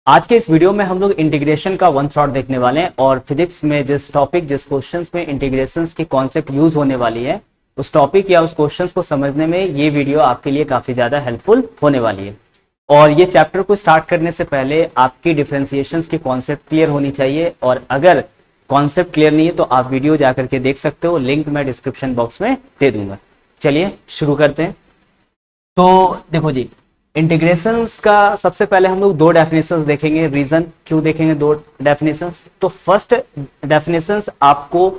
आज के इस वीडियो में हम लोग इंटीग्रेशन का वन शॉट देखने वाले हैं और फिजिक्स में जिस क्वेश्चंस में इंटीग्रेशंस की कॉन्सेप्ट यूज होने वाली है उस टॉपिक या उस क्वेश्चंस को समझने में ये वीडियो आपके लिए काफी ज्यादा हेल्पफुल होने वाली है। और ये चैप्टर को स्टार्ट करने से पहले आपकी डिफरेंशिएशंस की कॉन्सेप्ट क्लियर होनी चाहिए, और अगर कॉन्सेप्ट क्लियर नहीं है तो आप वीडियो जाकर के देख सकते हो, लिंक मैं डिस्क्रिप्शन बॉक्स में दे दूंगा। चलिए शुरू करते हैं। तो देखो जी, इंटीग्रेशंस का सबसे पहले हम लोग दो डेफिनेशंस देखेंगे। रीजन क्यों देखेंगे दो डेफिनेशंस? तो फर्स्ट डेफिनेशंस आपको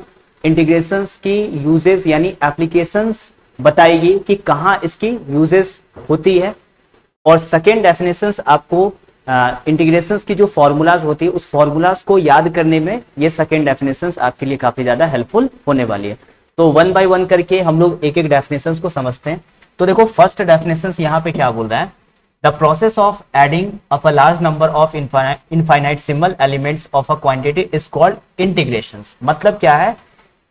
इंटीग्रेशंस की यूजेस यानी एप्लीकेशंस बताएगी कि कहाँ इसकी यूजेस होती है, और सेकेंड डेफिनेशंस आपको इंटीग्रेशंस की जो फॉर्मूलाज होती है उस फॉर्मूलाज को याद करने में ये सेकेंड डेफिनेशंस आपके लिए काफी ज्यादा हेल्पफुल होने वाली है। तो वन बाय वन करके हम लोग एक एक डेफिनेशंस को समझते हैं। तो देखो फर्स्ट डेफिनेशंस यहाँ पे क्या बोल रहा है, the process of adding up a large number of infinite symbol elements of a quantity is called integrations. मतलब क्या है,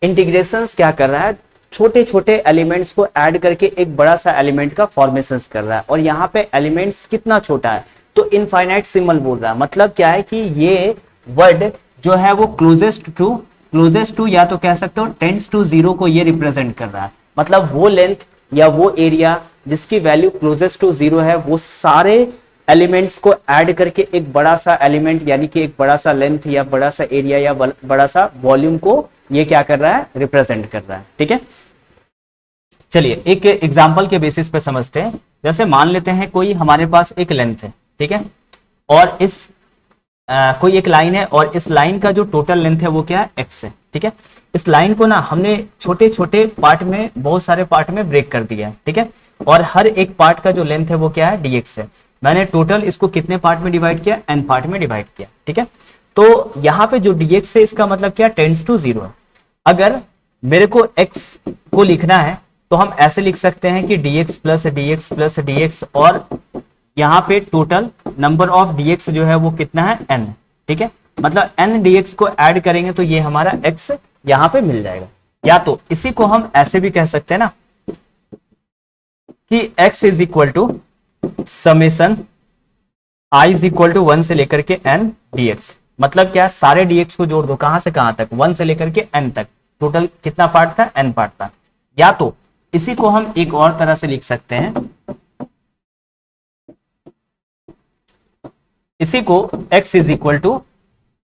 इंटीग्रेशंस क्या कर रहा है, छोटे छोटे एलिमेंट्स को ऐड करके एक बड़ा सा एलिमेंट का फॉर्मेशन कर रहा है। और यहाँ पे एलिमेंट्स कितना छोटा है, तो इनफाइनाइट सिंबल बोल रहा है। मतलब क्या है कि ये वर्ड जो है वो क्लोजेस्ट टू या तो कह सकते हो टेंड्स टू जीरो को ये रिप्रेजेंट कर रहा है। मतलब वो लेंथ या वो एरिया जिसकी वैल्यू क्लोजेस्ट टू जीरो है, वो सारे एलिमेंट्स को ऐड करके एक बड़ा सा एलिमेंट यानी कि एक बड़ा सा लेंथ या बड़ा सा एरिया या बड़ा सा वॉल्यूम को ये क्या कर रहा है, रिप्रेजेंट कर रहा है। ठीक है, चलिए एक एग्जांपल के बेसिस पे समझते हैं। जैसे मान लेते हैं कोई हमारे पास एक लेंथ है, ठीक है, और इस कोई एक लाइन है और इस लाइन का जो टोटल लेंथ है वो क्या है, x है। ठीक है, इस लाइन को ना हमने छोटे छोटे पार्ट में, बहुत सारे पार्ट में ब्रेक कर दिया है। ठीक है, और हर एक पार्ट का जो लेंथ है वो क्या है, dx है। मैंने टोटल इसको कितने पार्ट में डिवाइड किया, n पार्ट में डिवाइड किया। ठीक है, तो यहाँ पे जो dx है इसका मतलब क्या, टेंड्स टू जीरो है। अगर मेरे को x को लिखना है तो हम ऐसे लिख सकते हैं कि dx plus dx plus dx, और यहाँ पे टोटल नंबर ऑफ dx जो है वो कितना है, n। ठीक है, मतलब n dx को ऐड करेंगे तो ये हमारा x यहाँ पे मिल जाएगा। या तो इसी को हम ऐसे भी कह सकते हैं ना कि x is equal to summation i is equal to 1 से लेकर के n dx। मतलब क्या, सारे dx को जोड़ दो, कहां से कहां तक, 1 से लेकर के n तक। टोटल कितना पार्ट था, n पार्ट था। या तो इसी को हम एक और तरह से लिख सकते हैं, इसी को x is equal to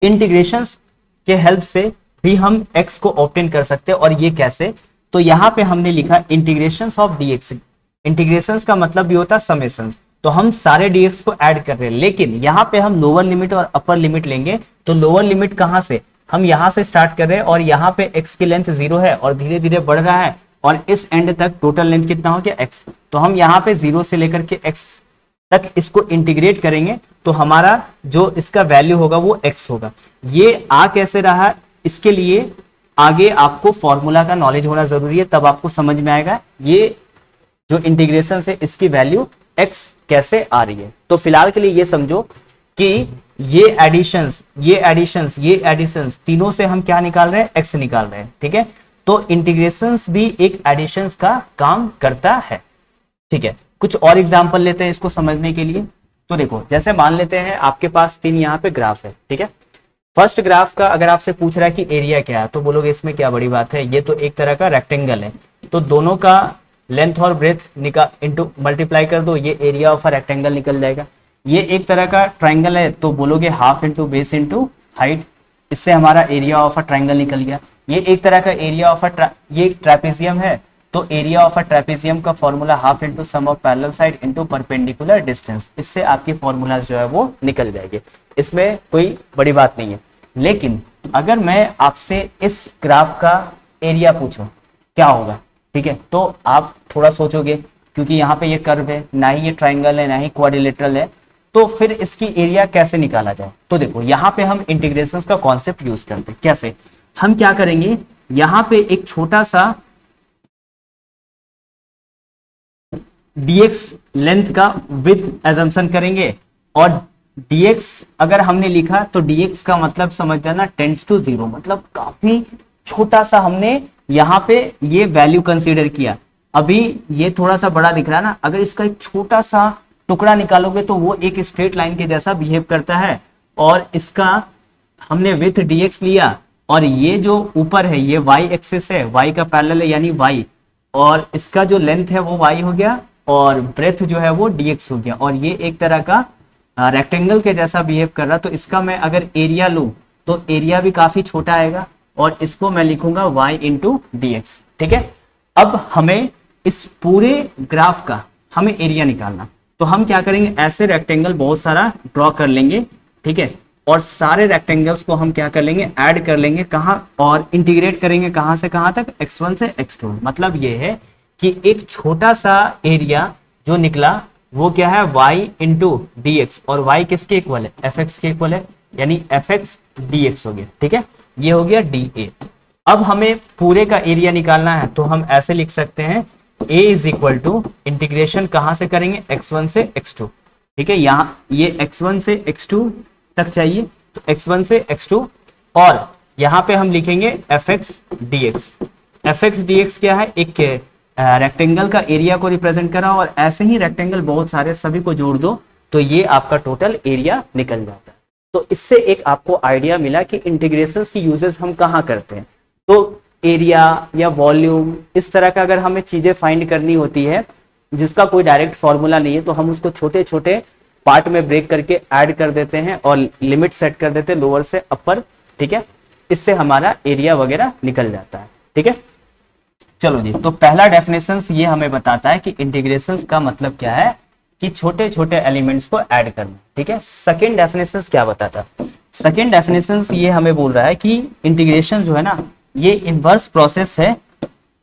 integration के हेल्प से भी हम x को ऑब्टेन कर सकते हैं। और ये कैसे, तो यहां पे हमने लिखा इंटीग्रेशन ऑफ dx। इंटीग्रेशन का मतलब भी होता है समेशन। तो हम सारे dx को ऐड कर रहे हैं, लेकिन यहाँ पे हम लोअर लिमिट और अपर लिमिट लेंगे। तो लोअर लिमिट कहां से, हम यहां से स्टार्ट कर रहे हैं और यहाँ पे x की लेंथ 0 है और धीरे धीरे बढ़ रहा है, और इस एंड तक टोटल लेंथ कितना हो गया, x। तो हम यहाँ पे 0 से लेकर के x तक इसको इंटीग्रेट करेंगे तो हमारा जो इसका वैल्यू होगा वो x होगा। ये आ कैसे रहा, इसके लिए आगे आपको फॉर्मूला का नॉलेज होना जरूरी है, तब आपको समझ में आएगा ये जो इंटीग्रेशन से इसकी वैल्यू x कैसे आ रही है। तो फिलहाल के लिए ये समझो कि ये एडिशंस तीनों से हम क्या निकाल रहे हैं, x निकाल रहे हैं। ठीक है, तो इंटीग्रेशंस भी एक एडिशंस का काम करता है। ठीक है, कुछ और एग्जांपल लेते हैं इसको समझने के लिए। तो देखो, जैसे मान लेते हैं आपके पास 3 यहाँ पे ग्राफ है। ठीक है, फर्स्ट ग्राफ का अगर आपसे पूछ रहा है कि एरिया क्या है, तो बोलोगे इसमें क्या बड़ी बात है, ये तो एक तरह का रेक्टेंगल है, तो दोनों का लेंथ और ब्रेथ इनटू मल्टीप्लाई कर दो, ये एरिया ऑफ अ रेक्टेंगल निकल जाएगा। ये एक तरह का ट्राइंगल है, तो बोलोगे half into base into height, इससे हमारा एरिया ऑफ अ ट्राइंगल निकल गया। ये एक तरह का एरिया ऑफ ये ट्रेपेजियम है, तो एरिया ऑफ अ ट्रेपेजियम का formula half into sum of parallel side into perpendicular distance. इससे आपकी फॉर्मूला जो है वो निकल जाएगी, इसमें कोई बड़ी बात नहीं है। लेकिन अगर मैं आपसे इस ग्राफ का एरिया पूछूं क्या होगा, ठीक है, तो आप थोड़ा सोचोगे, क्योंकि यहाँ पे ये कर्व है, ना ही ये ट्राइंगल है ना ही क्वाड्रिलेटरल है, तो फिर इसकी एरिया कैसे निकाला जाए। तो देखो यहाँ पे हम इंटीग्रेशंस का कॉन्सेप्ट यूज करते हैं। कैसे, हम क्या करेंगे, यहाँ पे एक छोटा सा dx लेंथ का विड्थ एजम्पशन करेंगे, और dx अगर हमने लिखा तो dx का मतलब समझ जाना टेंड्स टू जीरो, मतलब काफी छोटा सा हमने यहाँ पे ये वैल्यू कंसीडर किया। अभी ये थोड़ा सा बड़ा दिख रहा है ना, अगर इसका एक छोटा सा टुकड़ा निकालोगे तो वो एक स्ट्रेट लाइन के जैसा बिहेव करता है, और इसका हमने विथ dx लिया, और ये जो ऊपर है ये y एक्सिस है, y का पैरेलल है यानी y, और इसका जो लेंथ है वो y हो गया, और ब्रेथ जो है वो dx हो गया, और ये एक तरह का रेक्टेंगल के जैसा बिहेव कर रहा। तो इसका मैं अगर एरिया लूं तो एरिया भी काफी छोटा आएगा, और इसको मैं लिखूंगा y इंटू डी एक्स। ठीक है, अब हमें इस पूरे ग्राफ का हमें एरिया निकालना, तो हम क्या करेंगे, ऐसे रेक्टेंगल बहुत सारा ड्रॉ कर लेंगे। ठीक है, और सारे रेक्टेंगल्स को हम क्या कर लेंगे, ऐड कर लेंगे कहाँ, और इंटीग्रेट करेंगे कहाँ से कहाँ तक, x1 से x2। मतलब ये है कि एक छोटा सा एरिया जो निकला वो क्या है, y इंटू डी एक्स, और y किसके इक्वल है, fx के इक्वल है, यानी fx dx हो गया। ठीक है, ये हो गया dA। अब हमें पूरे का एरिया निकालना है, तो हम ऐसे लिख सकते हैं a is equal to integration कहाँ से करेंगे, x1 से x2। ठीक है, यहाँ ये x1 से x2 तक चाहिए, तो x1 से x2, और यहाँ पे हम लिखेंगे fx dx। fx dx क्या है, एक रेक्टेंगल का एरिया को रिप्रेजेंट करा, और ऐसे ही रेक्टेंगल बहुत सारे सभी को जोड़ दो तो ये आपका टोटल एरिया निकल जाता है। तो इससे एक आपको आइडिया मिला कि इंटीग्रेशंस की यूजेस हम कहाँ करते हैं। तो एरिया या वॉल्यूम इस तरह का अगर हमें चीजें फाइंड करनी होती है जिसका कोई डायरेक्ट फॉर्मूला नहीं है, तो हम उसको छोटे छोटे पार्ट में ब्रेक करके ऐड कर देते हैं और लिमिट सेट कर देते हैं लोअर से अपर। ठीक है, इससे हमारा एरिया वगैरह निकल जाता है। ठीक है, चलो जी, तो पहला डेफिनेशंस ये हमें बताता है कि इंटीग्रेशंस का मतलब क्या है, कि छोटे छोटे एलिमेंट्स को ऐड करना। ठीक है, सेकंड डेफिनेशंस क्या बताता है, सेकंड डेफिनेशंस ये हमें बोल रहा है कि इंटीग्रेशन जो है ना, ये इनवर्स प्रोसेस है।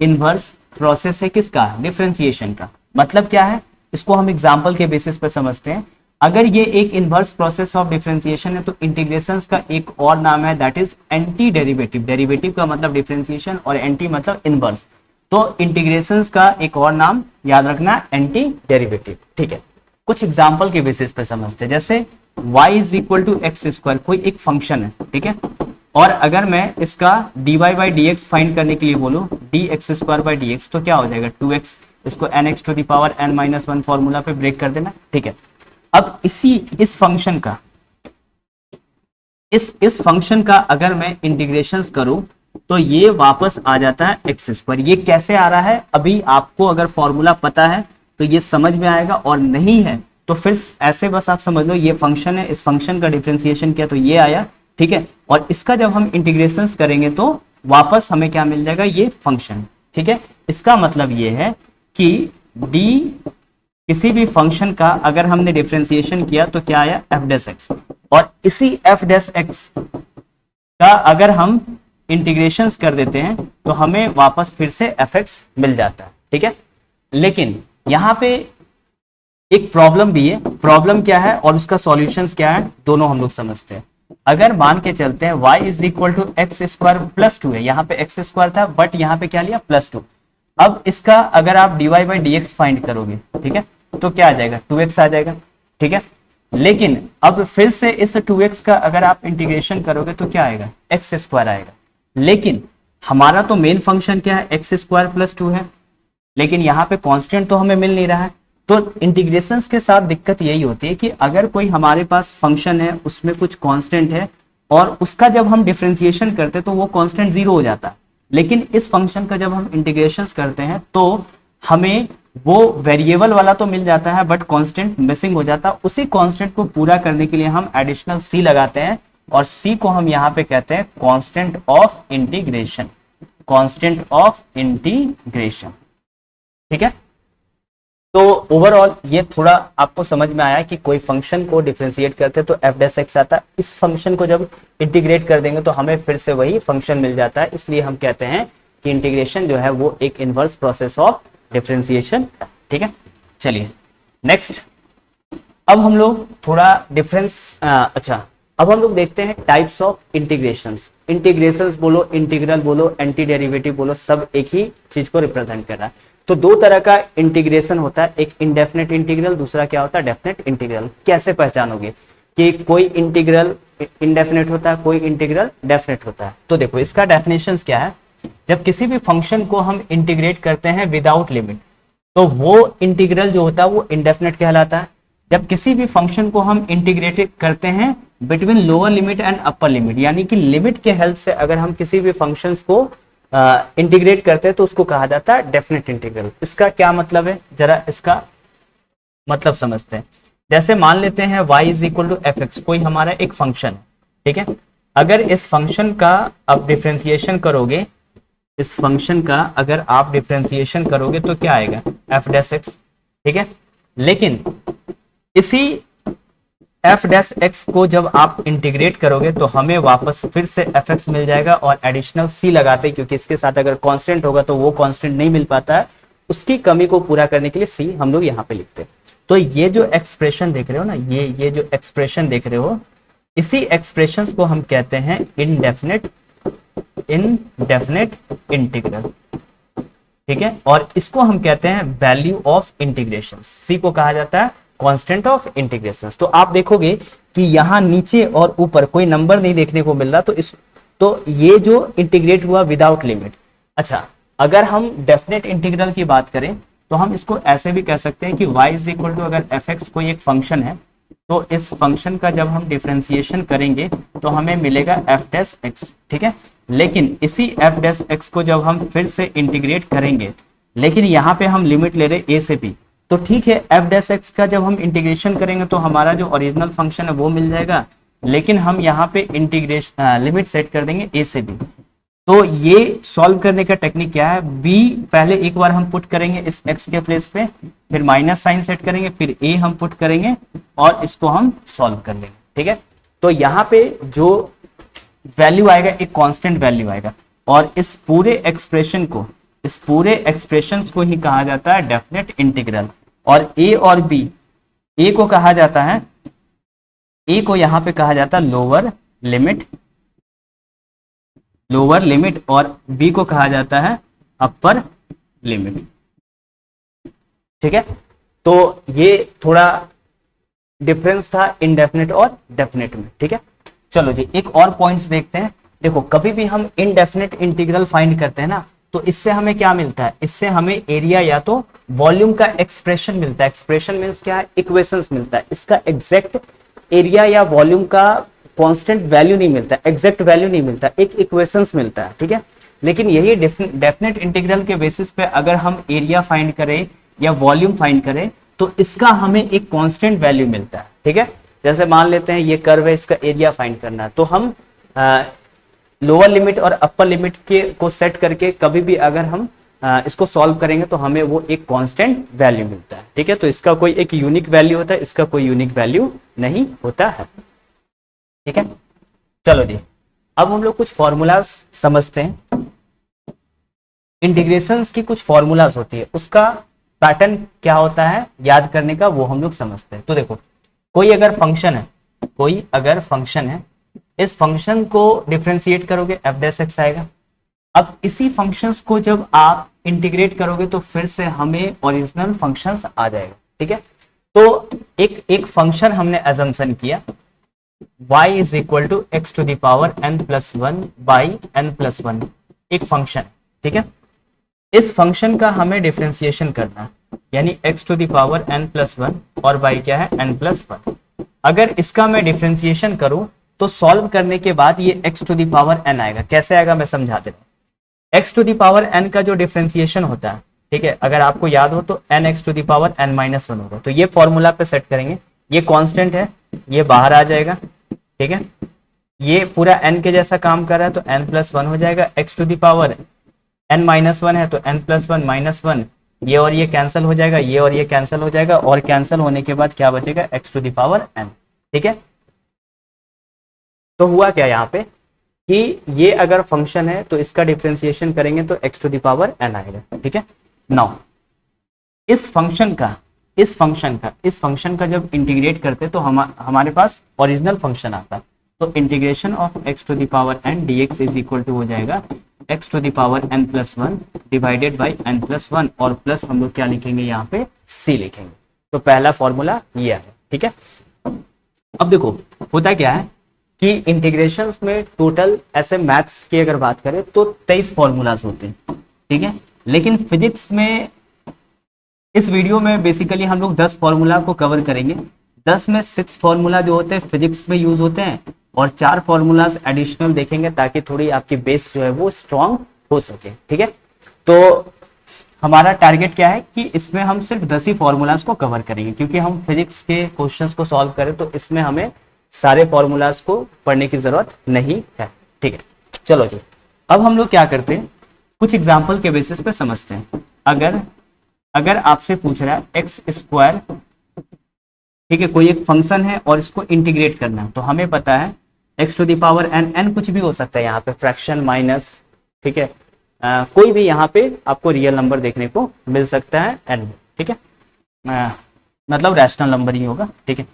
इनवर्स प्रोसेस है किसका, डिफरेंशिएशन का। मतलब क्या है, इसको हम एग्जांपल के बेसिस पे समझते हैं। अगर ये एक इनवर्स प्रोसेस ऑफ डिफरेंशिएशन है तो इंटीग्रेशंस का एक और नाम है, that is anti derivative. Derivative का मतलब डिफरेंशिएशन और एंटी मतलब इनवर्स। तो इंटीग्रेशंस का एक और नाम याद रखना, एंटी डेरिवेटिव। ठीक है, कुछ एग्जांपल के बेसिस पे समझते हैं। जैसे y is equal to x square, कोई एक फंक्शन है। ठीक है, और अगर मैं इसका dy by d x find करने के लिए बोलूं d x square by d x, तो क्या हो जाएगा 2x, इसको nx to the power n minus 1 formula पे ब्रेक कर देना। ठीक है, अब इस फंक्शन का इस फंक्शन का अगर मैं इंटीग्रेशंस करूं तो ये वापस आ जाता है एक्स स्क्वायर। ये कैसे आ रहा है, अभी आपको अगर फॉर्मूला पता है तो ये समझ में आएगा, और नहीं है तो फिर ऐसे बस आप समझ लो ये फंक्शन है, इस फंक्शन का डिफरेंशिएशन किया तो ये आया। ठीक है, और इसका जब हम इंटीग्रेशंस करेंगे तो वापस हमें क्या मिल जाएगा, ये फंक्शन। ठीक है, इसका मतलब ये है कि डी किसी भी फंक्शन का अगर हमने डिफरेंशिएशन किया तो क्या आया, एफ डैश एक्स, और इसी एफ डैश एक्स का अगर हम इंटीग्रेशंस कर देते हैं तो हमें वापस फिर से एफ एक्स मिल जाता है। ठीक है, लेकिन यहाँ पे एक प्रॉब्लम भी है। प्रॉब्लम क्या है और उसका सॉल्यूशंस क्या है, दोनों हम लोग समझते हैं। अगर मान के चलते हैं y is equal to x square plus 2 है, यहाँ पे एक्स स्क्वायर था बट यहाँ पे क्या लिया, प्लस 2। अब इसका अगर आप dy by d x find करोगे, ठीक है, तो क्या आ जाएगा, 2x आ जाएगा। ठीक है, लेकिन अब फिर से इस 2x का अगर आप इंटीग्रेशन करोगे तो क्या आएगा, एक्स स्क्वायर आएगा। लेकिन हमारा तो मेन फंक्शन क्या है, एक्स स्क्वायर प्लस 2 है, लेकिन यहाँ पे कांस्टेंट तो हमें मिल नहीं रहा है। तो इंटीग्रेशंस के साथ दिक्कत यही होती है कि अगर कोई हमारे पास फंक्शन है उसमें कुछ कांस्टेंट है और उसका जब हम डिफरेंशिएशन करते हैं तो वो कांस्टेंट 0 हो जाता है, लेकिन इस फंक्शन का जब हम इंटीग्रेशंस करते हैं तो हमें वो वेरिएबल वाला तो मिल जाता है बट कांस्टेंट मिसिंग हो जाता है। उसी कांस्टेंट को पूरा करने के लिए हम एडिशनल सी लगाते हैं और सी को हम यहाँ पे कहते हैं constant of integration, constant of integration. ठीक है, तो ओवरऑल ये थोड़ा आपको समझ में आया कि कोई फंक्शन को डिफरेंशिएट करते हैं तो एफ डैश एक्स आता है, इस फंक्शन को जब इंटीग्रेट कर देंगे तो हमें फिर से वही फंक्शन मिल जाता है। इसलिए हम कहते हैं कि इंटीग्रेशन जो है वो एक इनवर्स प्रोसेस ऑफ डिफरेंशिएशन। ठीक है, चलिए नेक्स्ट, अब हम लोग थोड़ा अब हम लोग देखते हैं टाइप्स ऑफ इंटीग्रेशंस। इंटीग्रेशंस बोलो, इंटीग्रल बोलो, एंटी डेरिवेटिव बोलो, सब एक ही चीज को रिप्रेजेंट कर रहा है। तो दो तरह का इंटीग्रेशन होता है, एक इनडेफिनेट इंटीग्रल, दूसरा क्या होता है, डेफिनेट इंटीग्रल। कैसे पहचानोगे कि कोई इंटीग्रल इनडेफिनेट होता है, कोई इंटीग्रल डेफिनेट होता है? तो देखो इसका डेफिनेशंस क्या है, जब किसी भी फंक्शन को हम इंटीग्रेट करते हैं विदाउट लिमिट तो वो इंटीग्रल जो होता है वो इनडेफिनेट कहलाता है, जब किसी भी फंक्शन को हम इंटीग्रेटेड करते हैं between lower limit and upper limit, यानी कि लिमिट के हेल्प से अगर हम किसी भी फंक्शंस को इंटीग्रेट करते हैं तो उसको कहा जाता है डेफिनेट इंटीग्रल। इसका क्या मतलब है, जरा इसका मतलब समझते हैं। जैसे मान लेते हैं y is equal to f x, कोई हमारा एक फंक्शन, ठीक है। अगर इस फंक्शन का आप डिफ्रेंसिएशन करोगे, इस फंक्शन का अगर आप डिफ्रेंसिएशन करोगे तो क्या आएगा, एफ डैश एक्स, ठीक है। लेकिन इसी एफ डैश एक्स को जब आप इंटीग्रेट करोगे तो हमें वापस फिर से एफ एक्स मिल जाएगा और एडिशनल सी लगाते हैं, क्योंकि इसके साथ अगर कांस्टेंट होगा तो वो कांस्टेंट नहीं मिल पाता है, उसकी कमी को पूरा करने के लिए सी हम लोग यहाँ पे लिखते हैं। तो ये जो एक्सप्रेशन देख रहे हो ना, ये जो एक्सप्रेशन देख रहे हो, इसी एक्सप्रेशंस को हम कहते हैं इनडेफिनेट इंटीग्रल, ठीक है। और इसको हम कहते हैं वैल्यू ऑफ इंटीग्रेशन, सी को कहा जाता है कांस्टेंट ऑफ इंटीग्रेशन। तो आप देखोगे कि यहाँ नीचे और ऊपर कोई नंबर नहीं देखने को मिल रहा, तो ये जो इंटीग्रेट हुआ विदाउट लिमिट। अच्छा, अगर हम डेफिनेट इंटीग्रल की बात करें तो हम इसको ऐसे भी कह सकते हैं कि y इज इक्वल टू, अगर एफ एक्स कोई एक फंक्शन है तो इस फंक्शन का जब हम डिफरेंशिएशन करेंगे तो हमें मिलेगा एफ डैश एक्स, ठीक है। लेकिन इसी एफ डैश एक्स को जब हम फिर से इंटीग्रेट करेंगे, लेकिन यहाँ पे हम लिमिट ले रहे ए से बी, तो ठीक है, एफ डैश एक्स का जब हम इंटीग्रेशन करेंगे तो हमारा जो ओरिजिनल फंक्शन है वो मिल जाएगा, लेकिन हम यहाँ पे इंटीग्रेशन लिमिट सेट कर देंगे ए से बी। तो ये सॉल्व करने का टेक्निक क्या है, b पहले एक बार हम पुट करेंगे इस x के प्लेस पे, फिर माइनस साइन सेट करेंगे, फिर a हम पुट करेंगे और इसको हम सॉल्व कर लेंगे, ठीक है। तो यहाँ पे जो वैल्यू आएगा एक कांस्टेंट वैल्यू आएगा, और इस पूरे एक्सप्रेशन को ही कहा जाता है डेफिनेट इंटीग्रल। और a और b, a को कहा जाता है, a को यहाँ पे कहा जाता है लोअर लिमिट और b को कहा जाता है अपर लिमिट, ठीक है। तो ये थोड़ा डिफरेंस था इनडेफिनेट और डेफिनेट में, ठीक है। चलो जी, एक और पॉइंट्स देखते हैं। देखो, कभी भी हम इनडेफिनेट इंटीग्रल फाइंड करते हैं ना, तो इससे हमें क्या मिलता है, इससे हमें एरिया या तो वॉल्यूम का एक्सप्रेशन मिलता है। एक्सप्रेशन मींस क्या है, इक्वेशंस मिलता है। इसका एग्जैक्ट एरिया या वॉल्यूम का कांस्टेंट वैल्यू नहीं मिलता, एग्जैक्ट वैल्यू नहीं मिलता, एक इक्वेशंस मिलता है, ठीक है। लेकिन यही डेफिनेट इंटीग्रल के बेसिस पे अगर हम एरिया फाइंड करें या वॉल्यूम फाइंड करें तो इसका हमें एक कांस्टेंट वैल्यू मिलता है, ठीक है। जैसे मान लेते हैं ये कर्व है, इसका एरिया फाइंड करना है, तो हम लोअर लिमिट और अपर लिमिट के को सेट करके कभी भी अगर हम इसको सॉल्व करेंगे तो हमें वो एक कांस्टेंट वैल्यू मिलता है, ठीक है। तो इसका कोई एक यूनिक वैल्यू होता है, इसका कोई यूनिक वैल्यू नहीं होता है, ठीक है। चलो जी, अब हम लोग कुछ फॉर्मूलाज समझते हैं। इंटीग्रेशंस की कुछ फॉर्मूलाज होती है, उसका पैटर्न क्या होता है याद करने का, वो हम लोग समझते हैं। तो देखो, कोई अगर फंक्शन है, इस फंक्शन को डिफरेंशिएट करोगे एफ डैश एक्स आएगा। अब इसी फंक्शंस को जब आप इंटीग्रेट करोगे तो फिर से हमें ओरिजिनल फंक्शंस आ जाएगा, ठीक है। तो एक फंक्शन हमने अजम्पशन किया, y is equal to x to the power n plus 1 by n plus 1, एक फंक्शन, ठीक है। इस फंक्शन का हमें डिफरेंशिएशन करना है, यानी x to the power n plus 1 और बाई क्या है n प्लस 1। अगर इसका मैं डिफरेंशिएशन करूं तो सॉल्व करने के बाद ये x to the power n आएगा। कैसे आएगा मैं समझा दे रहा हूं। x to the power n का जो डिफरेंशिएशन होता है, ठीक है, अगर आपको याद हो तो n x to the power n minus 1 होगा। तो ये फॉर्मूला पे सेट करेंगे, ये कांस्टेंट है, ये बाहर आ जाएगा, ठीक है। ये पूरा n के जैसा काम कर रहा है तो n प्लस 1 हो जाएगा। x to the power n minus 1 है तो n प्लस 1 माइनस 1, ये और ये कैंसिल हो जाएगा, ये और ये कैंसिल हो जाएगा, और कैंसिल होने के बाद क्या बचेगा, x to the power n, ठीक है। तो हुआ क्या यहाँ पे कि ये अगर फंक्शन है तो इसका डिफरेंशिएशन करेंगे तो x to the power n आएगा, ठीक है। नाउ इस फंक्शन का जब इंटीग्रेट करते तो हमारे पास ओरिजिनल फंक्शन आता है। तो integration of x to the power n dx is equal to हो जाएगा x to the power n plus 1 divided by n plus 1, और प्लस हम लोग क्या लिखेंगे यहाँ पे, c लिखेंगे। तो पहला फॉर्मूला ये है, ठीक है। अब देखो होता क्या है कि इंटीग्रेशंस में टोटल ऐसे मैथ्स की अगर बात करें तो 23 फॉर्मूलाज होते हैं, ठीक है। लेकिन फिजिक्स में इस वीडियो में बेसिकली हम लोग 10 फॉर्मूला को कवर करेंगे, 10 में 6 फॉर्मूला जो होते हैं फिजिक्स में यूज होते हैं और 4 फॉर्मूलाज एडिशनल देखेंगे ताकि थोड़ी आपकी बेस जो है वो स्ट्रांग हो सके। ठीक है, तो हमारा टारगेट क्या है कि इसमें हम सिर्फ 10 ही फॉर्मूलाज को कवर करेंगे, क्योंकि हम फिजिक्स के क्वेश्चंस को सॉल्व करें तो इसमें हमें सारे फॉर्मूलाज को पढ़ने की जरूरत नहीं है। ठीक है, चलो जी, अब हम लोग क्या करते हैं, कुछ एग्जाम्पल के बेसिस पे समझते हैं। अगर आपसे पूछ रहा है एक्स स्क्वायर, ठीक है, कोई एक फंक्शन है और इसको इंटीग्रेट करना है, तो हमें पता है x to the power n, n कुछ भी हो सकता है यहाँ पे, फ्रैक्शन माइनस, ठीक है, कोई भी यहाँ पे आपको रियल नंबर देखने को मिल सकता है एन, ठीक है, मतलब रैशनल नंबर ही होगा। ठीक है,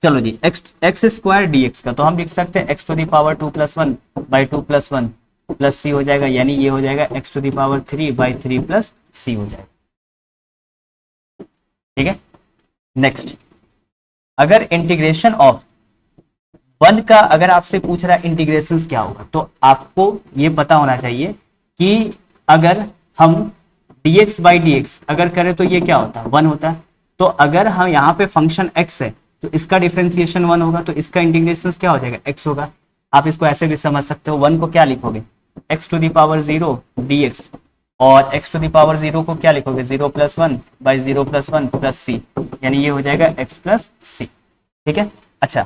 चलो जी, एक्स स्क्वायर डी एक्स का तो हम लिख सकते हैं x to the power 2+1 by 2+1 plus C हो जाएगा, यानी ये हो जाएगा x to the power 3 by 3 plus C हो जाएगा। ठीक है, नेक्स्ट, अगर इंटीग्रेशन ऑफ 1 का अगर आपसे पूछ रहा है इंटीग्रेशन क्या होगा, तो आपको ये पता होना चाहिए कि अगर हम dx बाई dx अगर करें तो ये क्या होता है, 1 होता है। तो अगर हम यहाँ पे फंक्शन x है तो इसका डिफरेंशिएशन 1 होगा, तो इसका इंटीग्रेशन क्या हो जाएगा, x होगा। आप इसको ऐसे भी समझ सकते हो, 1 को क्या लिखोगे, x to the power 0 dx, और x टू द पावर 0 को क्या लिखोगे, 0+1 बाई 0+1 प्लस c, यानी ये हो जाएगा x प्लस सी। ठीक है, अच्छा,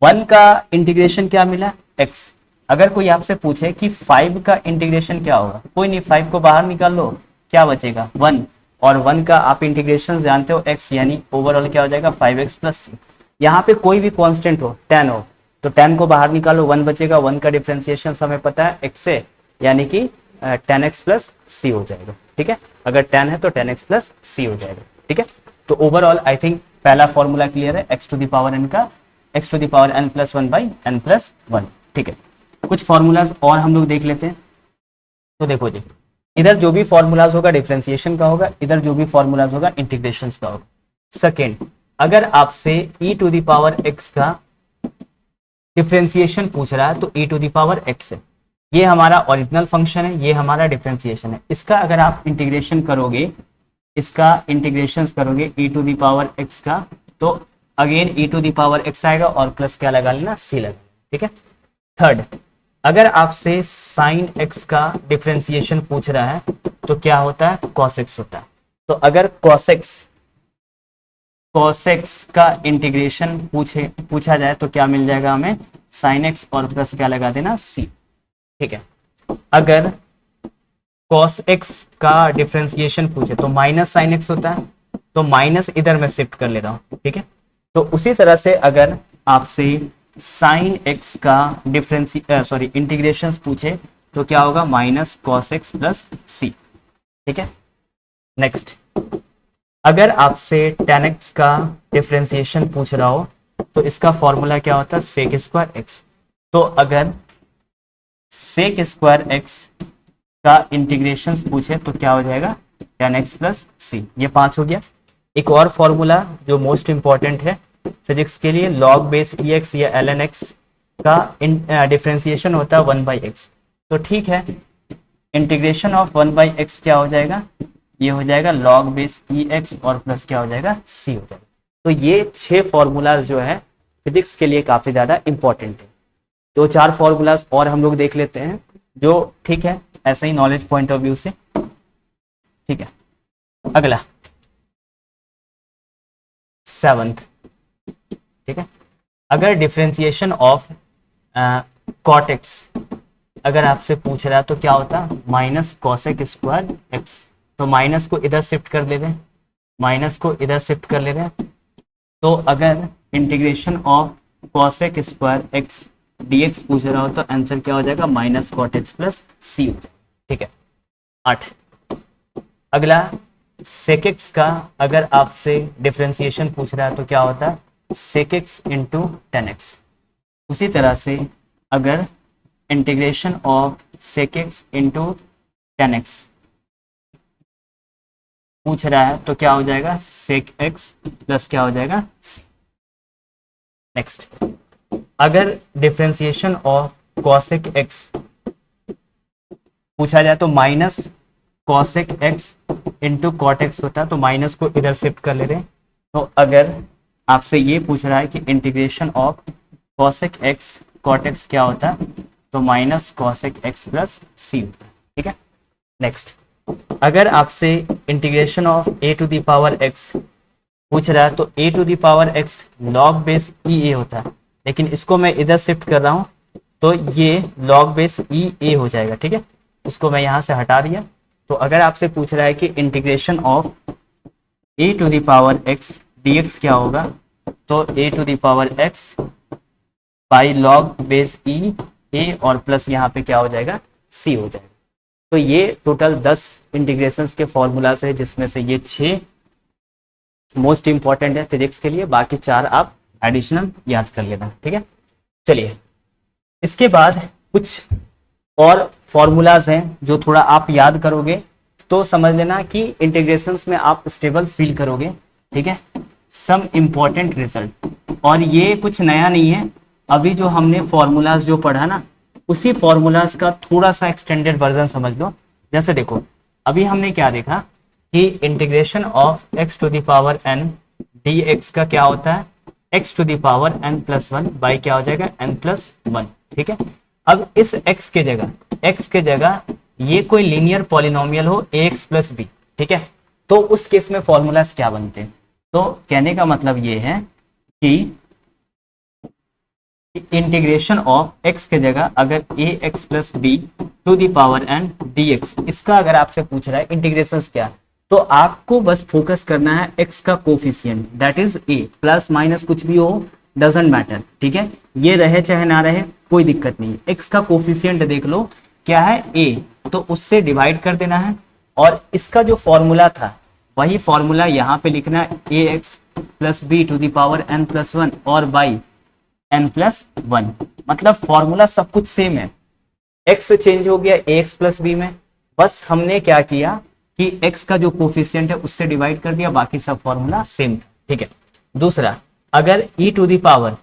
1 का इंटीग्रेशन क्या मिला, x। अगर कोई आपसे पूछे कि 5 का इंटीग्रेशन क्या होगा, कोई नहीं, 5 को बाहर निकाल लो, क्या बचेगा 1, और 1 का आप इंटीग्रेशन जानते हो x, यानी ओवरऑल क्या हो जाएगा 5x प्लस सी। यहाँ पे कोई भी कांस्टेंट हो, 10 हो, तो 10 को बाहर निकालो, 1 बचेगा, 1 का डिफरेंशिएशन हमें पता है x से, यानी कि 10x प्लस सी हो जाएगा। ठीक है, अगर 10 है तो 10x प्लस सी हो जाएगा। ठीक है, तो ओवरऑल आई थिंक पहला फॉर्मूला क्लियर है, x to the power n का x to the power n plus 1 by n plus 1। ठीक है, कुछ फॉर्मूलाज और हम लोग देख लेते हैं। तो देखो जी, इधर जो भी फॉर्मूलाज होगा डिफरेंशिएशन का होगा, इधर जो भी फॉर्मूलाज होगा इंटीग्रेशन का होगा। सेकेंड, अगर आपसे e to the power x का डिफरेंशिएशन पूछ रहा है तो e to the power x है, ये हमारा ओरिजिनल फंक्शन है, ये हमारा डिफरेंशिएशन है। इसका अगर आप इंटीग्रेशन करोगे, इसका इंटीग्रेशन करोगे e to the power x का, तो again e to the power x आएगा और प्लस क्या लगा लेना, c लगा। ठीक है, थर्ड, अगर आपसे साइन x का डिफरेंशिएशन पूछ रहा है तो क्या होता है, cos x होता है। तो अगर cos x का इंटीग्रेशन पूछा जाए तो क्या मिल जाएगा हमें, sin x और प्लस क्या लगा देना, c। ठीक है, अगर cos x का डिफरेंशिएशन पूछे तो माइनस sin x होता है, तो माइनस इधर मैं शिफ्ट कर ले रहा हूं। ठीक है, तो उसी तरह से अगर आपसे साइन x का इंटीग्रेशन पूछे तो क्या होगा, माइनस cos x प्लस सी। ठीक है, नेक्स्ट, अगर आपसे tan x का डिफरेंशिएशन पूछ रहा हो तो इसका फॉर्मूला क्या होता है, sec स्क्वायर x। तो अगर sec स्क्वायर x का इंटीग्रेशन पूछे तो क्या हो जाएगा, tan x प्लस सी। ये 5 हो गया। एक और फॉर्मूला जो मोस्ट इंपॉर्टेंट है फिजिक्स के लिए, log बेस ex या ln x का डिफरेंशिएशन होता है 1/x। तो ठीक है, इंटीग्रेशन ऑफ 1/x क्या हो जाएगा, ये हो जाएगा log बेस ex और प्लस क्या हो जाएगा, c हो जाएगा। तो ये 6 फॉर्मूलाज जो है फिजिक्स के लिए काफी ज्यादा इंपॉर्टेंट है। 2-4 फॉर्मूलाज और हम लोग देख लेते हैं जो ठीक है ऐसे ही नॉलेज पॉइंट ऑफ व्यू से। ठीक है, अगला 7th, ठीक है, अगर डिफरेंशिएशन ऑफ cot x अगर आपसे पूछ रहा है तो क्या होता है, माइनस cosec स्क्वायर x। तो माइनस को इधर शिफ्ट कर ले रहे हैं, माइनस को इधर शिफ्ट कर ले रहे हैं, तो अगर integration of cosec square x dx पूछ रहा हो तो आंसर क्या हो जाएगा, minus cot x plus c हो जाएगा। ठीक है, 8, अगला sec x का अगर आपसे डिफरेंशिएशन पूछ रहा है तो क्या होता है, sec x into ten x. उसी तरह से अगर integration of sec x into ten x पूछ रहा है तो क्या हो जाएगा, sec x प्लस क्या हो जाएगा, c। नेक्स्ट, अगर डिफरेंशिएशन ऑफ cosec x पूछा जाए तो minus cosec x into cot x होता है, तो माइनस को इधर शिफ्ट कर ले रहे हैं। तो अगर आपसे ये पूछ रहा है कि integration of cosec x cot x क्या होता है, तो minus cosec x plus C होता है। ठीक है, नेक्स्ट अगर आपसे integration of a to the power x पूछ रहा है तो a to the power x log base e a होता है, लेकिन इसको मैं इधर शिफ्ट कर रहा हूँ तो ये लॉग बेस ई ए हो जाएगा। ठीक है, इसको मैं यहाँ से हटा दिया। तो अगर आपसे पूछ रहा है कि integration of a to the power x d x क्या होगा, तो a to the power x by log base e a और प्लस यहाँ पे क्या हो जाएगा, सी हो जाएगा। तो ये टोटल 10 इंटीग्रेशंस के फॉर्मूलाज है, जिसमें से ये 6 मोस्ट इंपॉर्टेंट है फिजिक्स के लिए, बाकी 4 आप एडिशनल याद कर लेना। ठीक है, चलिए इसके बाद कुछ और फॉर्मूलाज हैं जो थोड़ा आप याद करोगे तो समझ लेना कि इंटीग्रेशंस में आप स्टेबल फील करोगे। ठीक है, सम इंपॉर्टेंट रिजल्ट, और ये कुछ नया नहीं है, अभी जो हमने फॉर्मूलाज जो पढ़ा ना उसी फॉर्मूलाज का थोड़ा सा एक्सटेंडेड वर्जन समझ लो। जैसे देखो अभी हमने क्या देखा कि integration of x to the power n d x का क्या होता है, x to the power n plus one by क्या हो जाएगा, एन प्लस वन। ठीक है, अब इस x के जगह ये कोई लीनियर पॉलिनोमियल हो ax प्लस बी। ठीक है, तो उस केस में फॉर्मूलाज क्या बनते हैं, तो कहने का मतलब ये है कि इंटीग्रेशन ऑफ x के जगह अगर ax plus b to the power n dx, इसका अगर आपसे पूछ रहा है इंटीग्रेशन क्या, तो आपको बस फोकस करना है x का coefficient that is a, plus minus कुछ भी हो डजंट मैटर। ठीक है, ये रहे चाहे ना रहे कोई दिक्कत नहीं है, x का कोफिशिएंट देख लो क्या है a, तो उससे डिवाइड कर देना है, और इसका जो फॉर्मूला था वही फॉर्मूला यहाँ पे लिखना है ax plus b to the power n plus one और बाई n प्लस वन। मतलब फॉर्मूला सब कुछ सेम है, x चेंज हो गया ax प्लस बी में, बस हमने क्या किया कि x का जो कोफिशिएंट है उससे डिवाइड कर दिया, बाकी सब फॉर्मूला सेम। ठीक है, दूसरा अगर e to the power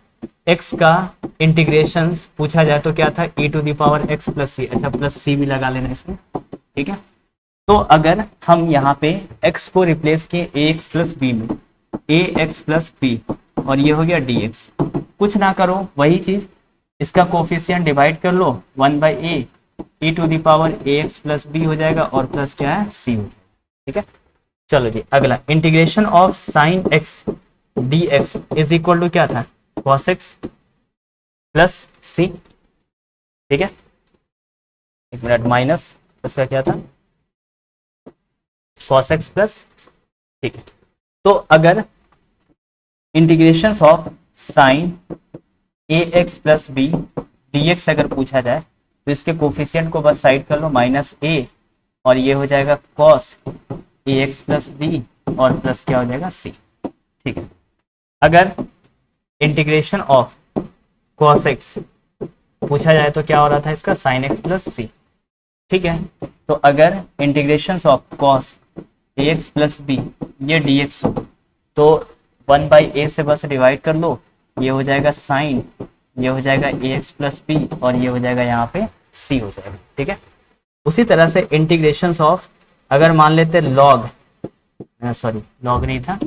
x का इंटीग्रेशन पूछा जाए तो क्या था, e to the power x plus C, अच्छा प्लस सी भी लगा लेना इसमें। ठीक है, तो अगर हम यहाँ पे x को रिप्लेस किए ax प्लस बी में, ax प्लस बी, और ये हो गया dx, कुछ ना करो वही चीज, इसका कोफिशिएंट डिवाइड कर लो 1 by a, e to the power ax plus b हो जाएगा और प्लस क्या है c हो जाएगा। ठीक है, चलो जी अगला integration of sine x dx is equal to क्या था, cos x प्लस c। ठीक है, एक मिनट, माइनस इसका क्या था, cos x प्लस। ठीक है, तो अगर integration of sine ax plus b dx अगर पूछा जाए तो इसके कोफिशिएंट को बस साइड कर लो माइनस a, और ये हो जाएगा cos ax प्लस बी और प्लस क्या हो जाएगा c। ठीक है, अगर इंटीग्रेशन ऑफ cos x पूछा जाए तो क्या हो रहा था इसका, sin x प्लस c। ठीक है, तो अगर integration of cos ax plus b ये dx हो तो 1 बाई ए से बस डिवाइड कर लो, ये हो जाएगा साइन, ये हो जाएगा ax प्लस बी और ये हो जाएगा यहाँ पे c हो जाएगा। ठीक है, उसी तरह से इंटीग्रेशन ऑफ अगर मान लेते लॉग, सॉरी लॉग नहीं था,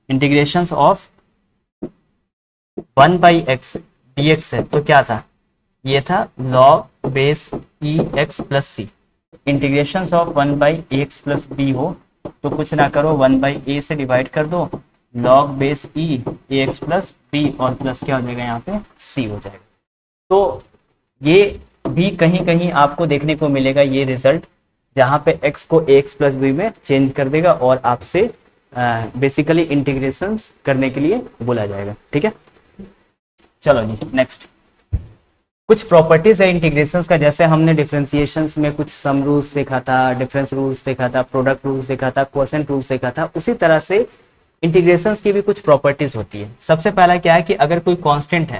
integration of 1 by x dx है तो क्या था, ये था log base e x plus c. Integration of 1 by x plus b हो तो कुछ ना करो 1 बाई ए से डिवाइड कर दो, log base e x plus B और प्लस क्या हो जाएगा यहाँ पे c हो जाएगा। तो ये भी कहीं कहीं आपको देखने को मिलेगा ये रिजल्ट, जहाँ पे x को ax प्लस बी में चेंज कर देगा और आपसे बेसिकली इंटीग्रेशंस करने के लिए बोला जाएगा। ठीक है, चलो जी नेक्स्ट, कुछ प्रॉपर्टीज है इंटीग्रेशंस का, जैसे हमने डिफरेंशिएशंस में कुछ सम रूल्स देखा था, डिफरेंस रूल्स देखा था, प्रोडक्ट रूल्स देखा था, क्वोशंट रूल्स देखा था, उसी तरह से इंटीग्रेशंस की भी कुछ प्रॉपर्टीज होती है। सबसे पहला क्या है कि अगर कोई कांस्टेंट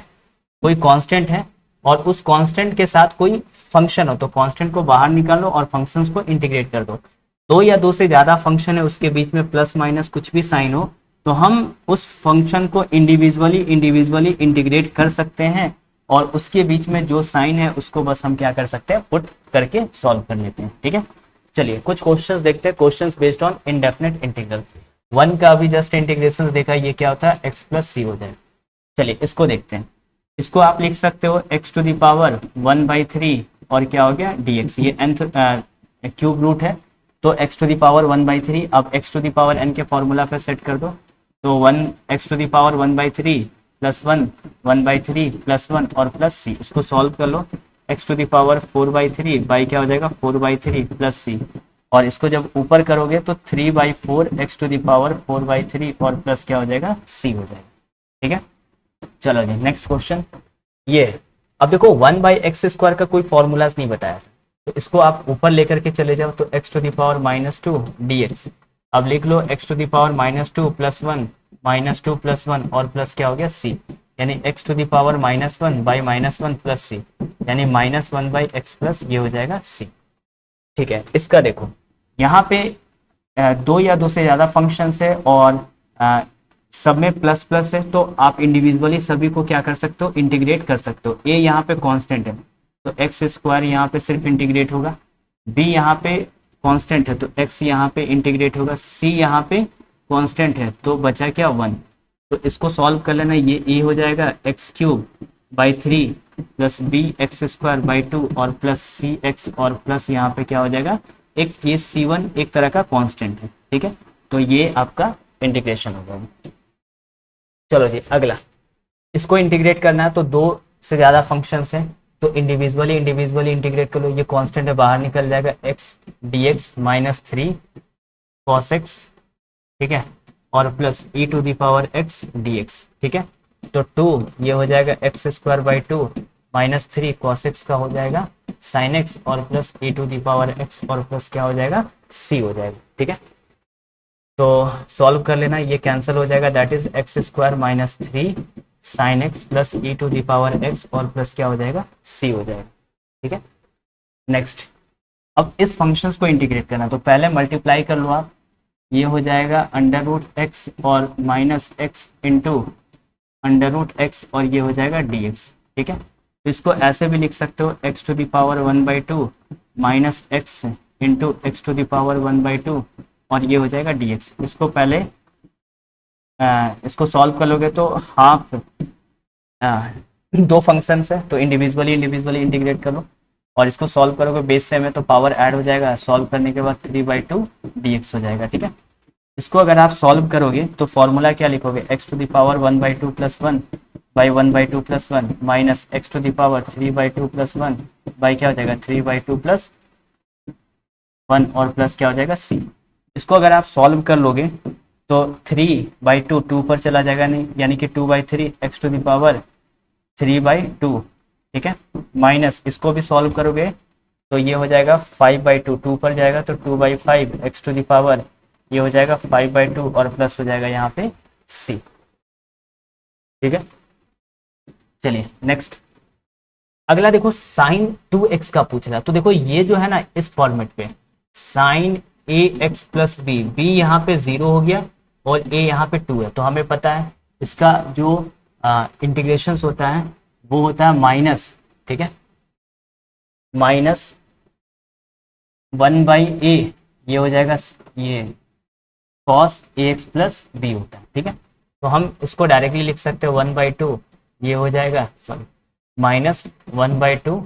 है और उस कांस्टेंट के साथ कोई फंक्शन हो तो कांस्टेंट को बाहर निकाल लो और फंक्शंस को इंटीग्रेट कर दो। दो या दो से ज्यादा फंक्शन है, उसके बीच में प्लस माइनस कुछ भी साइन हो तो हम उस फंक्शन को इंडिविजुअली इंटीग्रेट कर सकते हैं और उसके बीच में जो साइन है उसको बस हम क्या कर सकते हैं, पुट करके सॉल्व कर लेते हैं। ठीक है, चलिए कुछ क्वेश्चंस देखते हैं, questions based on indefinite integral. 1 का भी जस्ट इंटीग्रेशन देखा, ये क्या होता है x प्लस सी हो जाएगा। चलिए इसको देखते हैं। इसको आप लिख सकते हो x टू द पावर 1/3 और क्या हो गया dx, ये nth क्यूब रूट है तो x टू द पावर 1/3। अब x to the power n के फॉर्मूला पे सेट कर दो, तो 1 x to the power 1/3 plus 1 1/3 plus 1 और प्लस सी। इसको सॉल्व कर लो, x to the power 4/3 by क्या हो जाएगा 4/3 प्लस सी, और इसको जब ऊपर करोगे तो 3/4 x टू द पावर 4/3 और प्लस क्या हो जाएगा c हो जाएगा। ठीक है, चलो जी नेक्स्ट क्वेश्चन ये। अब देखो 1/x² का कोई फॉर्मूलाज नहीं बताया, तो इसको आप ऊपर लेकर के चले जाओ, तो x to the power -2 dx। अब लिख लो x to the power -2 plus 1 -2 plus 1 और प्लस क्या हो गया c, यानी x to the power -1 by -1 plus c, यानी -1/x प्लस ये हो जाएगा c। ठीक है, इसका देखो यहाँ पे दो या दो से ज़्यादा फंक्शंस है और सब में प्लस प्लस है, तो आप इंडिविजुअली सभी को क्या कर सकते हो इंटीग्रेट कर सकते हो। a यहाँ पे कांस्टेंट है तो x² यहाँ पे सिर्फ इंटीग्रेट होगा, b यहाँ पे कांस्टेंट है तो x यहाँ पे इंटीग्रेट होगा, c यहाँ पे कांस्टेंट है तो बचा क्या 1। तो इसको सॉल्व कर लेना, ये a हो जाएगा x³/3 प्लस bx²/2 और प्लस cx और प्लस यहाँ पे क्या हो जाएगा एक ये c1 एक तरह का कांस्टेंट है। ठीक है, तो ये आपका इंटीग्रेशन होगा। चलो जी अगला, इसको इंटीग्रेट करना है तो दो से ज़्यादा फंक्शंस हैं तो इंडिविजुअली इंटीग्रेट कर लो। ये कांस्टेंट है बाहर निकल जाएगा x dx -3 cos x, ठीक है, और plus e to the power x dx। ठीक है, तो 2 ये हो जाएगा x²/2 -3 cos x का हो जाएगा sin x और plus e to the power x और प्लस क्या हो जाएगा c हो जाएगा। ठीक है, तो सॉल्व कर लेना, ये कैंसिल हो जाएगा, that is x² -3 sin x plus e to the power x और प्लस क्या हो जाएगा c हो जाएगा। ठीक है, नेक्स्ट अब इस फंक्शंस को इंटीग्रेट करना, तो पहले मल्टीप्लाई कर लो आप, ये हो जाएगा √x और -x इंटू √x और ये हो जाएगा dx। ठीक है, तो इसको ऐसे भी लिख सकते हो x to the power 1/2 -x into x to the power 1/2 और ये हो जाएगा dx। इसको पहले इसको सॉल्व कर लोगे तो हाफ दो फंक्शंस है तो इंडिविजुअली इंटीग्रेट करो और इसको सॉल्व करोगे बेस से में तो पावर ऐड हो जाएगा, सॉल्व करने के बाद 3/2 dx हो जाएगा। ठीक है, इसको अगर आप सॉल्व करोगे तो फॉर्मूला क्या लिखोगे x to the power 1/2 plus 1 by 1/2 plus 1 minus x to the power 3/2 plus 1 by क्या हो जाएगा 3/2 प्लस 1 और प्लस क्या हो जाएगा c। इसको अगर आप सॉल्व कर लोगे तो 3/2 2 पर चला जाएगा नहीं, यानी कि 2/3 x टू द पावर 3/2। ठीक है, माइनस इसको भी सॉल्व करोगे तो ये हो जाएगा 5/2 2 पर जाएगा तो 2/5 x टू द पावर ये हो जाएगा 5/2 और प्लस हो जाएगा यहाँ पे c। ठीक है, चलिए नेक्स्ट अगला देखो sin 2x का पूछ रहा है, तो देखो ये जो है ना इस फॉर्मेट पे sin ax plus b, b यहाँ पे 0 हो गया और a यहाँ पे 2 है, तो हमें पता है इसका जो इंटीग्रेशन होता है वो होता है माइनस, ठीक है, -1/a ये हो जाएगा ये cos ax प्लस बी होता है। ठीक है, तो हम इसको डायरेक्टली लिख सकते हैं 1/2 ये हो जाएगा सॉरी -1/2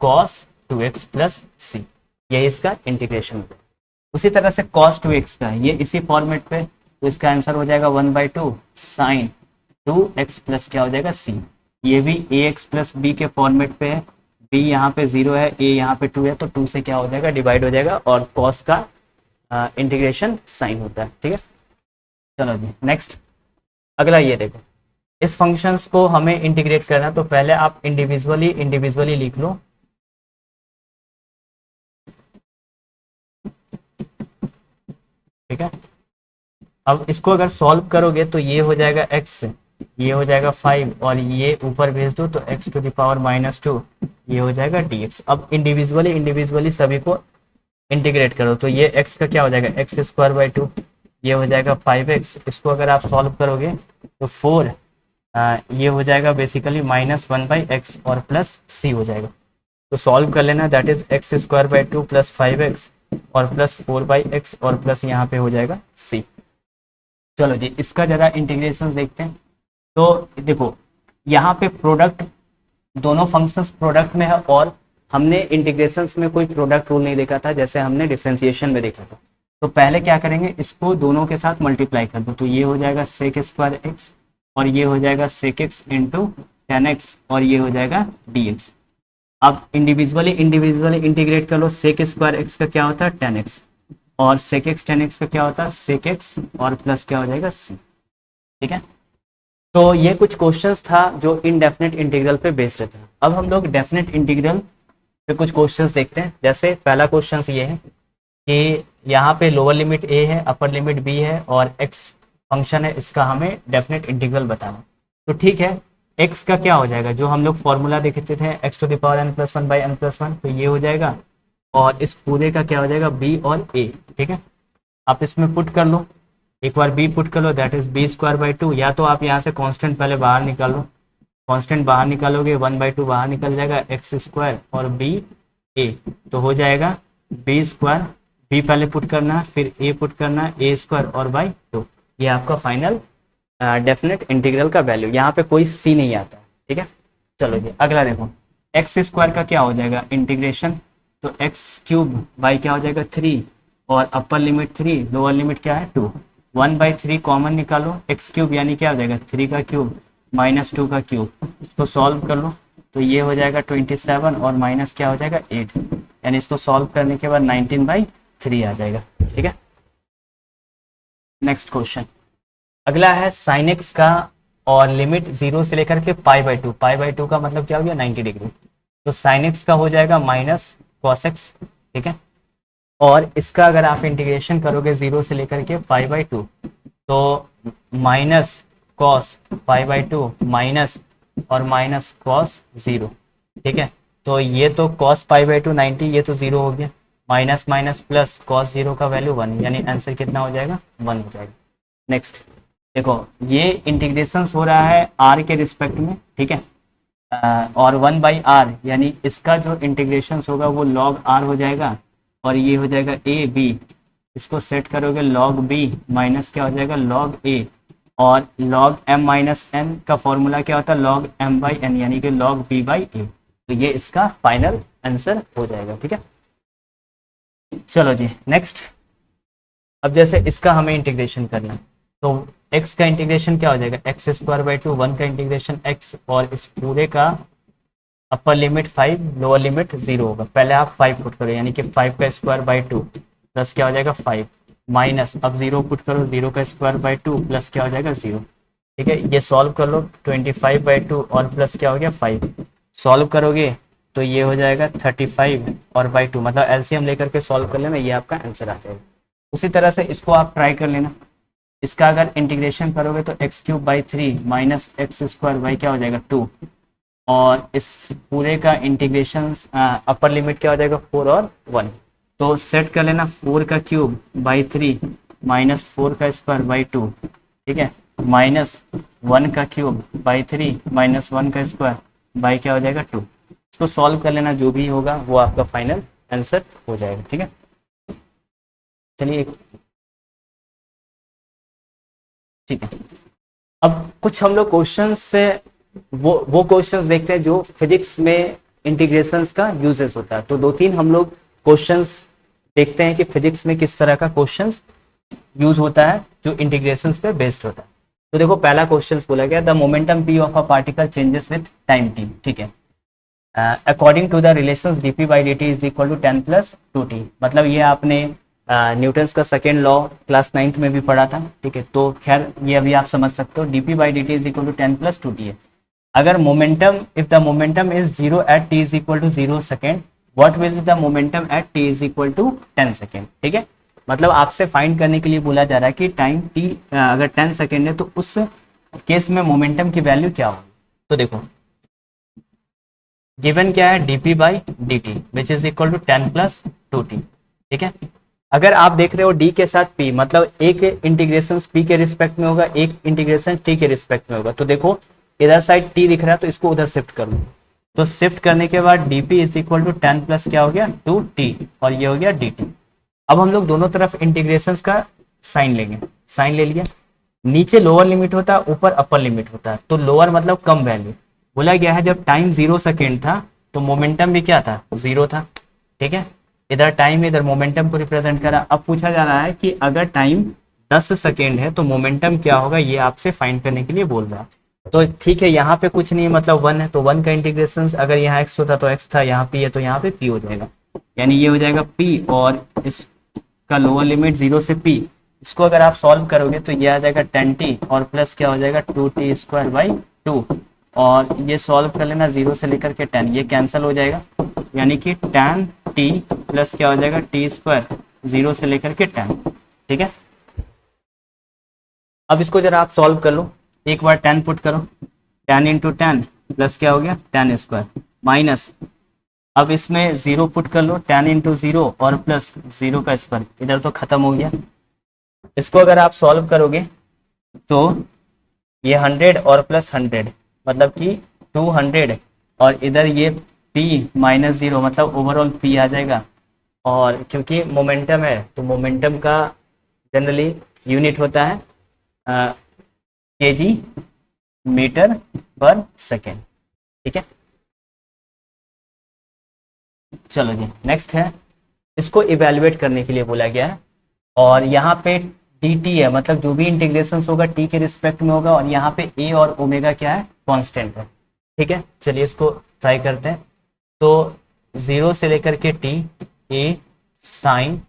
cos 2x प्लस सी, ये इसका इंटीग्रेशन होगा। उसी तरह से cos 2x का ये इसी फॉर्मेट पे, तो इसका आंसर हो जाएगा 1/2 sin 2x प्लस क्या हो जाएगा c। ये भी ax प्लस b के फॉर्मेट पे है, b यहाँ पे 0 है, a यहाँ पे 2 है, तो 2 से क्या हो जाएगा डिवाइड हो जाएगा और cos का इंटीग्रेशन साइन होता है। ठीक है, चलो जी नेक्स्ट अगला ये देखो, इस फंक्शंस को हमें इंटीग्रेट करना, तो पहले आप इंडिविजुअली लिख लो। ठीक है, अब इसको अगर सॉल्व करोगे तो ये हो जाएगा x, ये हो जाएगा 5 और ये ऊपर भेज दो तो x टू द पावर -2 ये हो जाएगा dx। अब इंडिविजुअली सभी को इंटीग्रेट करो, तो ये x का क्या हो जाएगा x²/2 ये हो जाएगा 5x। इसको अगर आप सॉल्व करोगे तो 4 ये हो जाएगा बेसिकली -1/x और प्लस c हो जाएगा। तो सॉल्व कर लेना, that is x²/2 plus 5x और प्लस 4/x और प्लस यहाँ पे हो जाएगा c। चलो जी इसका जरा इंटीग्रेशन देखते हैं। तो देखो यहाँ पे प्रोडक्ट, दोनों फंक्शंस प्रोडक्ट में है और हमने इंटीग्रेशंस में कोई प्रोडक्ट रूल नहीं देखा था जैसे हमने डिफरेंशिएशन में देखा था। तो पहले क्या करेंगे, इसको दोनों के साथ मल्टीप्लाई कर दो, तो ये हो जाएगा सेक स्क्वायर एक्स और ये हो जाएगा सेक एक्स इंटू 10x और ये हो जाएगा dx। अब इंडिविजुअली इंटीग्रेट कर लो, सेक स्क्वायर एक्स का क्या होता है 10x और सेक एक्स 10x का क्या होता है सेक एक्स और प्लस क्या हो जाएगा c। ठीक है, तो ये कुछ क्वेश्चंस था जो इनडेफिनेट इंटीग्रल पे बेस्ड था। अब हम लोग डेफिनेट इंटीग्रल पे कुछ क्वेश्चंस देखते हैं। जैसे पहला क्वेश्चन ये है कि यहाँ पे लोअर लिमिट a है, अपर लिमिट b है और x फंक्शन है, इसका हमें डेफिनेट इंटीग्रल बताना। तो ठीक है, x का क्या हो जाएगा, जो हम लोग फॉर्मूला देखते थे x⁴n+1/n+1, तो ये हो जाएगा और इस पूरे का क्या हो जाएगा b और a। ठीक है, आप इसमें पुट कर लो, एक बार b पुट कर लो, दैट इज b²/2, या तो आप यहाँ से कांस्टेंट पहले बाहर निकालो, कांस्टेंट बाहर निकालोगे 1/2 बाहर निकल जाएगा x² और b a, तो हो जाएगा b², b पहले पुट करना फिर a पुट करना a² और /2। ये आपका फाइनल डेफिनेट इंटीग्रल का वैल्यू, यहाँ पे कोई c नहीं आता। ठीक है, चलो जी अगला देखो, x² का क्या हो जाएगा इंटीग्रेशन, तो x³ बाई क्या हो जाएगा 3 और अपर लिमिट 3, लोअर लिमिट क्या है 2, 1/3 कॉमन निकालो, x³ यानी क्या हो जाएगा 3 का क्यूब माइनस 2 का क्यूब, तो सॉल्व कर लो, तो ये हो जाएगा 27 और माइनस क्या हो जाएगा 8, यानी इसको सॉल्व करने के बाद 19/3 आ जाएगा। ठीक है, नेक्स्ट क्वेश्चन अगला है साइन एक्स का और लिमिट 0 से लेकर के π/2, π/2 का मतलब क्या हो गया 90 डिग्री, तो साइन एक्स का हो जाएगा माइनस कॉस एक्स। ठीक है, और इसका अगर आप इंटीग्रेशन करोगे 0 से लेकर के π/2, तो माइनस कॉस π/2 माइनस और माइनस कॉस 0। ठीक है, तो ये तो कॉस π/2 90, ये तो 0 हो गया, माइनस माइनस प्लस कॉस 0 का वैल्यू 1, यानी आंसर कितना हो जाएगा 1 हो जाएगा। नेक्स्ट देखो, ये इंटीग्रेशन हो रहा है r के रिस्पेक्ट में। ठीक है, और 1/r यानी इसका जो इंटीग्रेशन होगा वो log r हो जाएगा और ये हो जाएगा a b, इसको सेट करोगे log b माइनस क्या हो जाएगा log a, और log m-n का फॉर्मूला क्या होता है log m/n, यानी कि log b/a, तो ये इसका फाइनल आंसर हो जाएगा। ठीक है, चलो जी नेक्स्ट, अब जैसे इसका हमें इंटीग्रेशन करना है, तो x का इंटीग्रेशन क्या हो जाएगा x²/2, 1 का इंटीग्रेशन x और इस पूरे का अपर लिमिट 5 लोअर लिमिट 0 होगा, पहले आप 5 पुट करो यानी कि 5 का स्क्वायर/2 प्लस क्या हो जाएगा 5 माइनस, अब 0 पुट करो 0 का स्क्वायर/2 प्लस क्या हो जाएगा 0। ठीक है, ये सॉल्व कर लो 25/2 और प्लस क्या हो गया 5, सॉल्व करोगे तो ये हो जाएगा 35 और /2, मतलब एलसीएम लेकर के सॉल्व कर लेना, ये आपका आंसर आ जाएगा। उसी तरह से इसको आप ट्राई कर लेना, इसका अगर इंटीग्रेशन करोगे तो x³/3 माइनस x² क्या हो जाएगा 2, और इस पूरे का इंटीग्रेशन अपर लिमिट क्या हो जाएगा 4 और 1, तो सेट कर लेना 4 का क्यूब बाई 3 माइनस 4 का स्क्वायर बाई 2। ठीक है, माइनस 1 का क्यूब बाई 3 माइनस 1 का स्क्वायर बाई क्या हो जाएगा 2, इसको सॉल्व कर लेना, जो भी होगा वो आपका फाइनल आंसर हो जाएगा। ठीक है, चलिए ठीक है, अब कुछ हम लोग क्वेश्चन से वो क्वेश्चंस देखते हैं जो फिजिक्स में इंटीग्रेशंस का यूजेस होता है। तो 2-3 हम लोग क्वेश्चंस देखते हैं कि फिजिक्स में किस तरह का क्वेश्चंस यूज होता है जो इंटीग्रेशंस पे बेस्ड होता है। तो देखो पहला क्वेश्चंस बोला गया, the momentum p of a particle changes with time t। ठीक है, according to the relations dp/dt is equal to 10 + 2t, मतलब ये आपने न्यूटन्स का सेकेंड लॉ क्लास 9th में भी पढ़ा था। ठीक है, तो खैर ये अभी आप समझ सकते हो, dp/dt is equal to 10 + 2t है। अगर momentum, if the momentum is 0 at t is equal to 0 second, what will be the momentum at t is equal to 10 second. ठीक है, मतलब आपसे फाइंड करने के लिए बोला जा रहा है कि टाइम t अगर 10 सेकेंड है तो उस केस में मोमेंटम की वैल्यू क्या होगी। तो देखो गिवन क्या है dp/dt which is equal to 10 + 2t। ठीक है, अगर आप देख रहे हो d के साथ p, मतलब एक इंटीग्रेशन p के रिस्पेक्ट में होगा, एक इंटीग्रेशन t के रिस्पेक्ट में होगा। तो देखो इधर साइड t दिख रहा है तो इसको उधर शिफ्ट कर लो, तो शिफ्ट करने के बाद dp is equal to 10 plus क्या हो गया 2t और ये हो गया dt। अब हम लोग दोनों तरफ इंटीग्रेशंस का साइन लेंगे, साइन ले लिया, नीचे लोअर लिमिट होता है, ऊपर अपर लिमिट होता है, तो लोअर मतलब कम वैल्यू। बोला गया है जब टाइम 0 सेकेंड था तो मोमेंटम भी क्या था, 0 था, ठीक है। इधर टाइम इधर मोमेंटम को रिप्रेजेंट करा। अब पूछा जा रहा है कि अगर टाइम 10 सेकेंड है तो मोमेंटम क्या होगा, ये आपसे फाइंड करने के लिए बोल रहा है। तो ठीक है, यहाँ पे कुछ नहीं है, मतलब 1 है तो 1 का इंटीग्रेशन, अगर यहाँ x होता तो x था, यहाँ p है तो यहाँ पे p हो जाएगा, यानी ये हो जाएगा p, और इसका लोअर लिमिट 0 से p। इसको अगर आप सॉल्व करोगे तो ये आ जाएगा 10t और प्लस क्या हो जाएगा 2t स्क्वायर बाई 2, और ये सॉल्व कर लेना 0 से लेकर के 10, ये कैंसिल हो जाएगा, यानी कि tan t प्लस क्या हो जाएगा t स्क्वायर 0 से लेकर के 10, ठीक है। अब इसको जरा आप सॉल्व कर लो, एक बार 10 पुट करो, 10 इंटू 10 प्लस क्या हो गया 10 स्क्वायर माइनस, अब इसमें 0 पुट कर लो, 10 इंटू 0 और प्लस 0 का स्क्वायर, इधर तो खत्म हो गया। इसको अगर आप सॉल्व करोगे तो ये 100 और प्लस 100 मतलब कि 200, और इधर ये p माइनस 0 मतलब ओवरऑल p आ जाएगा, और क्योंकि मोमेंटम है तो मोमेंटम का जनरली यूनिट होता है kg मीटर पर सेकेंड, ठीक है। चलो जी नेक्स्ट है, इसको इवेल्युएट करने के लिए बोला गया है, और यहाँ पे dt है, मतलब जो भी इंटीग्रेशन होगा t के रिस्पेक्ट में होगा, और यहाँ पे a और ओमेगा क्या है, कांस्टेंट है, ठीक है। चलिए इसको ट्राई करते हैं। तो 0 से लेकर के t a sine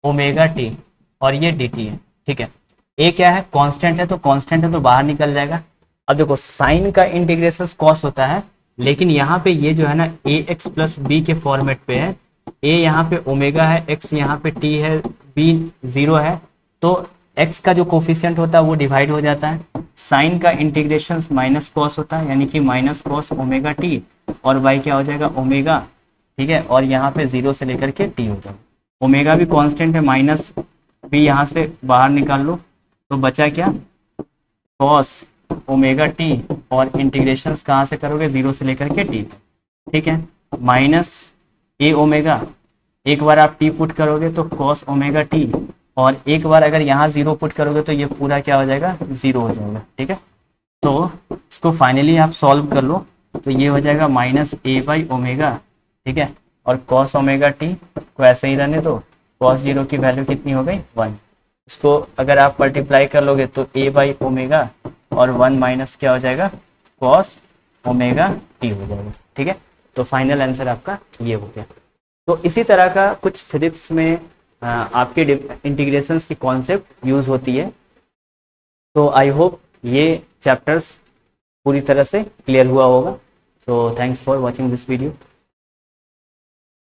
omega t और ये dt है, ठीक है। a क्या है, कांस्टेंट है, तो कांस्टेंट है तो बाहर निकल जाएगा। अब देखो साइन का इंटीग्रेशन कॉस होता है, लेकिन यहाँ पे ये जो है ना ए एक्स प्लस बी के फॉर्मेट पे है, a यहाँ पे ओमेगा है, x यहाँ पे t है, b 0 है, तो x का जो कोफिशिएंट होता है वो डिवाइड हो जाता है। साइन का इंटीग्रेशन माइनस कॉस होता है, यानी कि माइनस कॉस ओमेगा t, और y क्या हो जाएगा ओमेगा, ठीक है, और यहाँ पे 0 से लेकर के t हो जाएगा। ओमेगा भी कांस्टेंट है, माइनस भी यहाँ से बाहर निकाल लो तो बचा क्या कॉस ओमेगा टी, और इंटीग्रेशन कहाँ से करोगे 0 से लेकर के टी, ठीक है, माइनस ए ओमेगा, एक बार आप टी पुट करोगे तो कॉस ओमेगा टी, और एक बार अगर यहाँ 0 पुट करोगे तो ये पूरा क्या हो जाएगा 0 हो जाएगा, ठीक है। तो इसको फाइनली आप सॉल्व कर लो तो ये हो जाएगा माइनस ए बाई ओमेगा, ठीक है, और कॉस ओमेगा टी को ऐसे ही रहने दो, कॉस 0 की वैल्यू कितनी हो गई 1। इसको अगर आप मल्टीप्लाई कर लोगे तो ए बाई ओमेगा और 1 माइनस क्या हो जाएगा कॉस ओमेगा टी हो जाएगा, ठीक है। तो फाइनल आंसर आपका ये हो गया। तो इसी तरह का कुछ फिजिक्स में आपके इंटीग्रेशंस की कॉन्सेप्ट यूज होती है। तो आई होप ये चैप्टर्स पूरी तरह से क्लियर हुआ होगा। So thanks for watching this video.